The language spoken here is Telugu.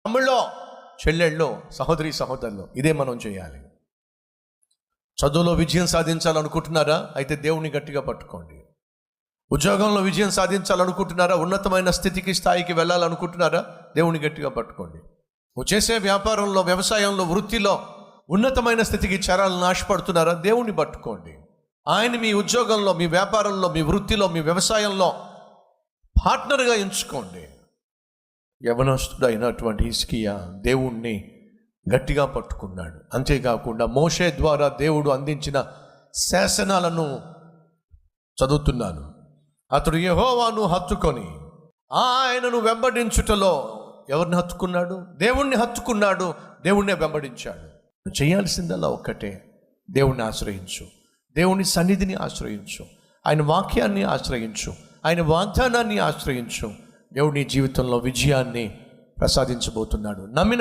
తమ్ముళ్ళో, చెల్లెళ్ళో, సహోదరి సహోదరులు, ఇదే మనం చేయాలి. చదువులో విజయం సాధించాలనుకుంటున్నారా? అయితే దేవుణ్ణి గట్టిగా పట్టుకోండి. ఉద్యోగంలో విజయం సాధించాలనుకుంటున్నారా? ఉన్నతమైన స్థితికి, స్థాయికి వెళ్ళాలనుకుంటున్నారా? దేవుణ్ణి గట్టిగా పట్టుకోండి. నువ్వు చేసే వ్యాపారంలో, వ్యవసాయంలో, వృత్తిలో ఉన్నతమైన స్థితికి చేరాలని ఆశపడుతున్నారా? దేవుణ్ణి పట్టుకోండి. ఆయన మీ ఉద్యోగంలో, మీ వ్యాపారంలో, మీ వృత్తిలో, మీ వ్యవసాయంలో పార్ట్నర్గా ఎంచుకోండి. యవనస్తుడైనటువంటి హిజ్కియా దేవుణ్ణి గట్టిగా పట్టుకున్నాడు. అంతేకాకుండా మోషే ద్వారా దేవుడు అందించిన శాసనాలను చదువుతున్నాను. అతడు యెహోవాను హత్తుకొని ఆయనను వెంబడించుటలో ఎవరిని హత్తుకున్నాడు? దేవుణ్ణి హత్తుకున్నాడు. దేవుణ్ణే వెంబడించాడు. నువ్వు చేయాల్సిందల్లా ఒక్కటే, దేవుణ్ణి ఆశ్రయించు, దేవుని సన్నిధిని ఆశ్రయించు, ఆయన వాక్యాన్ని ఆశ్రయించు, ఆయన వాగ్దానాన్ని ఆశ్రయించు. దేవుడి జీవితంలో విజయాన్ని ప్రసాదించబోతున్నాడు. నమ్మిన